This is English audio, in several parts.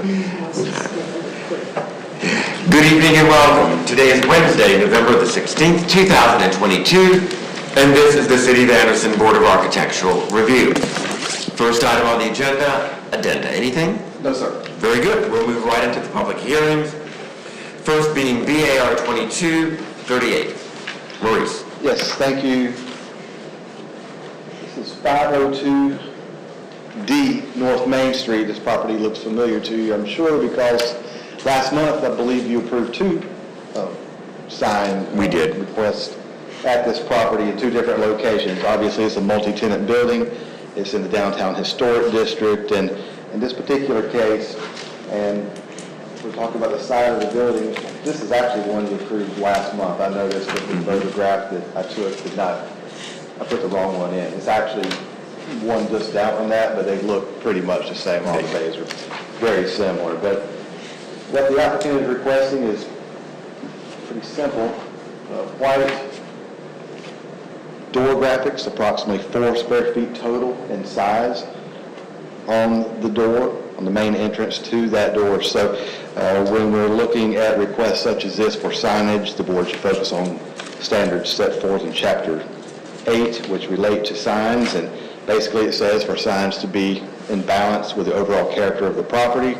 Good evening and welcome. Today is Wednesday, November the 16th, 2022, and this is the City of Anderson Board of Architectural Review. First item on the agenda, addenda. Anything? No, sir. Very good. We'll move right into the public hearings. First being BAR 2238. Maurice. Yes, thank you. This is 502D North Main Street. This property looks familiar to you, I'm sure, because last month, I believe you approved two sign requests at this property in two different locations. Obviously, it's a multi-tenant building. It's in the downtown historic district, and in this particular case, and we're talking about the side of the building, this is actually one you approved last month. I noticed that the photograph that I took I put the wrong one in. It's actually one just down from that, but they look pretty much the same. All the bays are very similar. But what the applicant is requesting is pretty simple. White door graphics, approximately 4 square feet total in size on the door, on the main entrance to that door. So when we're looking at requests such as this for signage, the board should focus on standards set forth in Chapter 8, which relate to signs. And basically it says for signs to be in balance with the overall character of the property.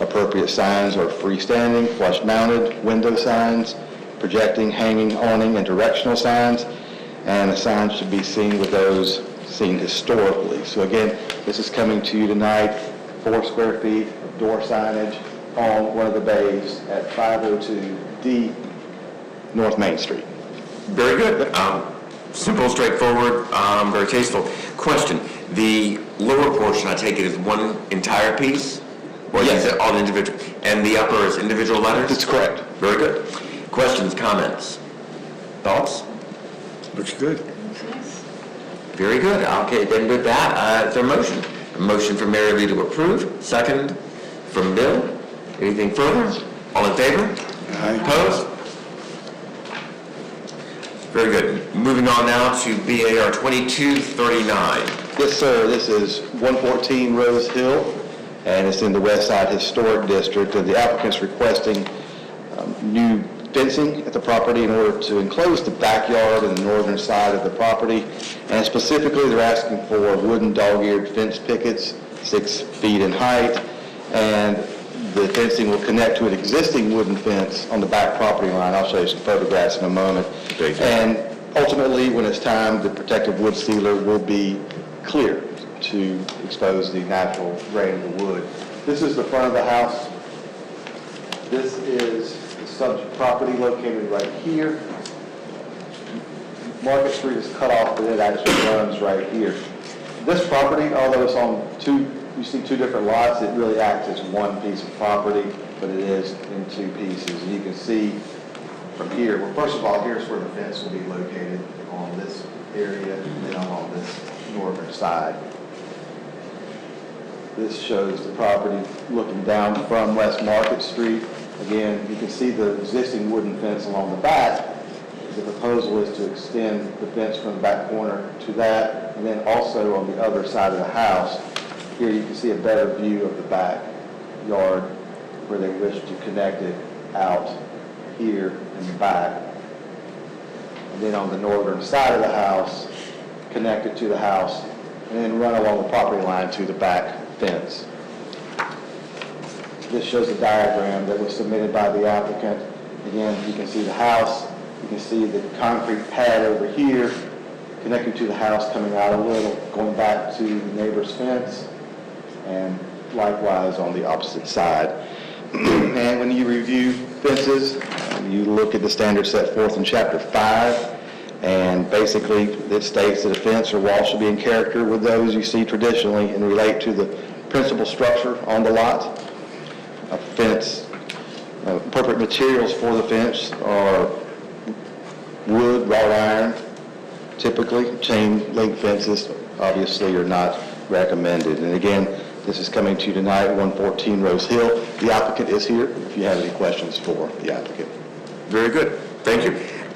Appropriate signs are freestanding, flush-mounted window signs, projecting, hanging, awning, and directional signs. And the signs should be seen with those seen historically. So again, this is coming to you tonight, 4 square feet of door signage on one of the bays at 502D North Main Street. Very good. Simple, straightforward, very tasteful. Question, the lower portion, I take it, is one entire piece? Or yes. Is it all individual? And the upper is individual letters? That's correct. Very good. Questions, comments, thoughts? Looks good. Very good. Okay, then with that, is there a motion? A motion from Mary Lee to approve. Second from Bill. Anything further? All in favor? Aye. Opposed? Very good. Moving on now to BAR 2239. Yes, sir. This is 114 Rose Hill, and it's in the West Side Historic District. And the applicant's requesting new fencing at the property in order to enclose the backyard and the northern side of the property. And specifically, they're asking for wooden dog-eared fence pickets, 6 feet in height, and the fencing will connect to an existing wooden fence on the back property line. I'll show you some photographs in a moment. And ultimately, when it's time, the protective wood sealer will be clear to expose the natural grain of the wood. This is the front of the house. This is the subject property located right here. Market Street is cut off, but it actually runs right here. This property, although it's on you see two different lots, it really acts as one piece of property, but it is in 2 pieces. And you can see from here, well, first of all, here's where the fence will be located on this area, and then on this northern side. This shows the property looking down from West Market Street. Again, you can see the existing wooden fence along the back. The proposal is to extend the fence from the back corner to that, and then also on the other side of the house. Here you can see a better view of the backyard where they wish to connect it out here in the back. And then on the northern side of the house, connect it to the house, and then run along the property line to the back fence. This shows a diagram that was submitted by the applicant. Again, you can see the house, you can see the concrete pad over here, connecting to the house, coming out a little, going back to the neighbor's fence, and likewise on the opposite side. And when you review fences, you look at the standards set forth in Chapter 5, and basically it states that a fence or wall should be in character with those you see traditionally and relate to the principal structure on the lot. A fence, appropriate materials for the fence are wood, wrought iron, typically. Chain link fences obviously are not recommended. And again, this is coming to you tonight, 114 Rose Hill. The applicant is here if you have any questions for the applicant. Very good. Thank you.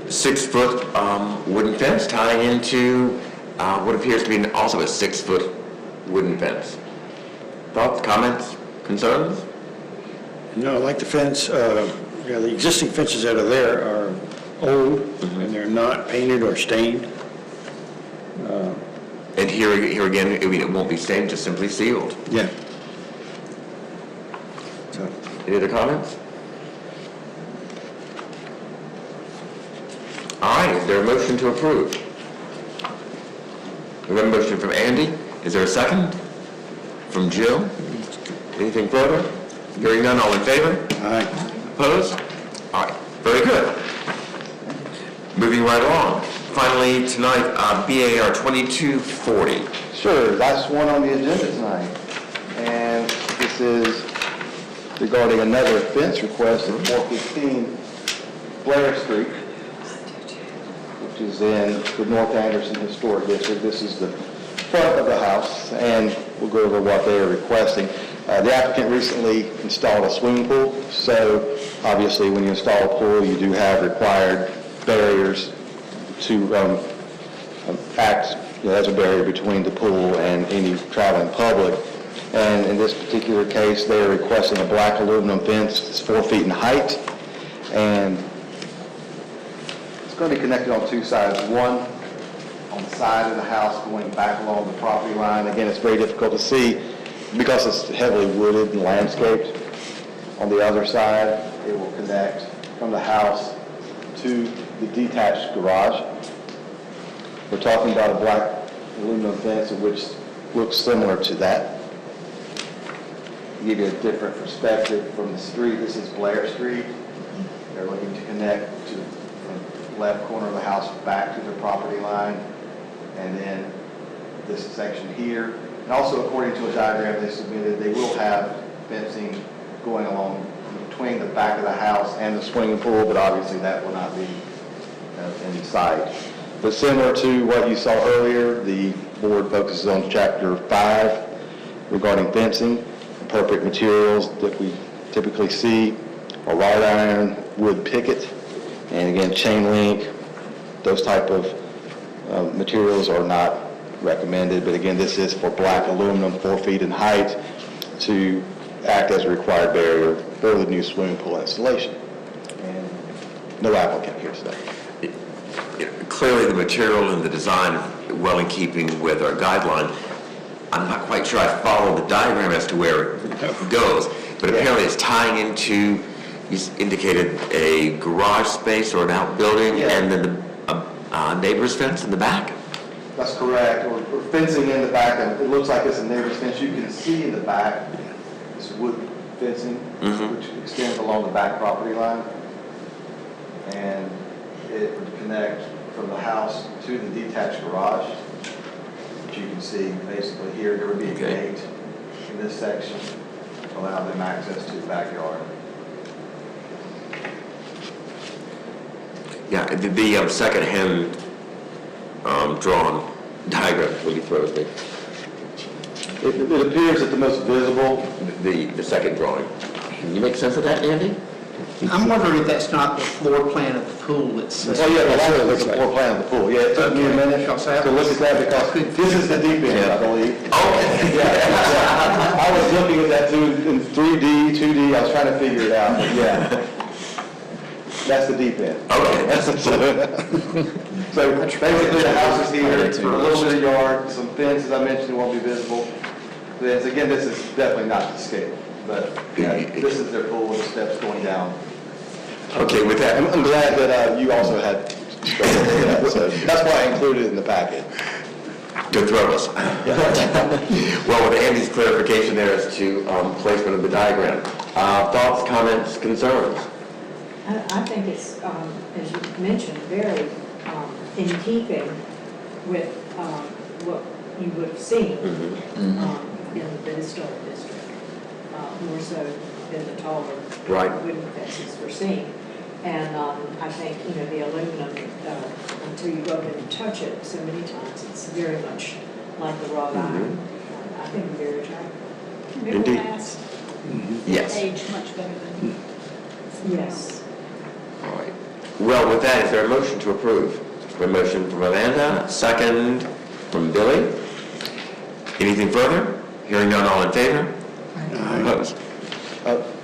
6-foot wooden fence tying into what appears to be also a 6-foot wooden fence. Thoughts, comments, concerns? No, like the fence, the existing fences that are there are old, and they're not painted or stained. And here again, I mean, it won't be stained, just simply sealed. Yeah. So, Any other comments? All right, is there a motion to approve? We have a motion from Andy. Is there a second? From Jill? Anything further? Hearing none, all in favor? aye. Opposed? All right, very good. Moving right along. Finally, tonight, BAR 2240. Sure, that's one on the agenda tonight. And this is regarding another fence request at 415 Blair Street, which is in the North Anderson Historic District. This is the front of the house, and we'll go over what they are requesting. The applicant recently installed a swimming pool, so obviously when you install a pool, you do have required barriers to act as a barrier between the pool and any traveling public. And in this particular case, they are requesting a black aluminum fence. It's 4 feet in height, and it's going to be connected on two sides. One on the side of the house going back along the property line. Again, it's very difficult to see because it's heavily wooded and landscaped. On the other side, it will connect from the house to the detached garage. We're talking about a black aluminum fence which looks similar to that. To give you a different perspective from the street, this is Blair Street. They're looking to connect to the left corner of the house back to the property line, and then this section here. And also, according to a diagram they submitted, they will have fencing going along between the back of the house and the swimming pool, but obviously that will not be in sight. But similar to what you saw earlier, the board focuses on Chapter 5 regarding fencing. Appropriate materials that we typically see are wrought iron, wood picket, and again, chain link. Those type of materials are not recommended, but again, this is for black aluminum, 4 feet in height, to act as a required barrier for the new swimming pool installation. And no applicant here today. Clearly, the material and the design are well in keeping with our guideline. I'm not quite sure I follow the diagram as to where it goes, but apparently it's tying into, you indicated, a garage space or an outbuilding, Yeah. and then the neighbor's fence in the back? That's correct. We're fencing in the back, and it looks like it's a neighbor's fence. You can see in the back, this wood fencing, which extends along the back property line. And it would connect from the house to the detached garage, which you can see basically here. There would be a gate in this section to allow them access to the backyard. Yeah, the second-hand drawn diagram really throws me. It appears that the most visible, The second drawing. Can you make sense of that, Andy? I'm wondering if that's not the floor plan of the pool itself. well, yeah, that is the floor plan of the pool. Yeah, it took me a minute Because I to look at that because this is the deep end, I believe. Oh, Yeah, I was looking at that too in 3D, 2D, I was trying to figure it out, but yeah. That's the deep end. okay. So basically, the house is here, for a little bit of yard, some fence, as I mentioned, won't be visible. Fence, again, this is definitely not to scale, but yeah, this is their pool with the steps going down. Okay, with that, I'm glad that you also had struggled with that, so that's why I included it in the packet. to throw us. Well, with Andy's clarification there as to placement of the diagram, thoughts, comments, concerns? I think it's, as you mentioned, very in keeping with what you would have seen in the historic district, more so than the taller Right. wooden fences we're seeing. And I think, the aluminum, until you go up and touch it so many times, it's very much like the wrought iron. I think very attractive. It Indeed. will last, Yes. age much better than. Yes. All right. Well, with that, is there a motion to approve? A motion from Amanda, second from Billy. Anything further? Hearing none, all in favor? Opposed?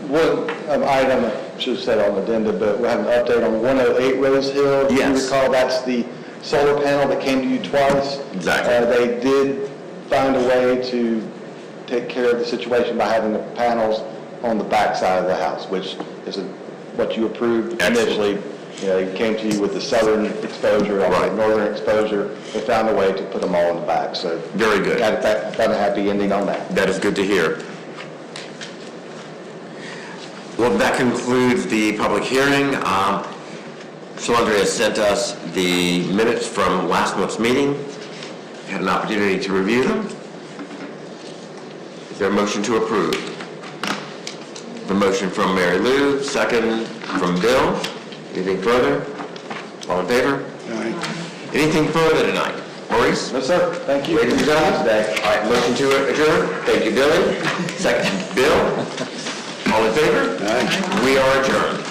One item, I should have said on the addenda, but we'll have an update on 108 Rose Hill. If Yes. you recall, that's the solar panel that came to you twice. Exactly. They did find a way to take care of the situation by having the panels on the back side of the house, which is what you approved Excellent. initially. You know, they came to you with the southern exposure, or Right. the northern exposure. They found a way to put them all in the back, so. Very good. Got a happy ending on that. That is good to hear. Well, that concludes the public hearing. Shalandra has sent us the minutes from last month's meeting. Had an opportunity to review them. Is there a motion to approve? The motion from Mary Lou, second from Bill. Anything further? All in favor? Aye. Anything further tonight? Maurice? No, sir. Thank you. Ladies and gentlemen? Today. All right, motion to adjourn. Thank you, Billy. Second, Bill. All in favor? Aye. We are adjourned.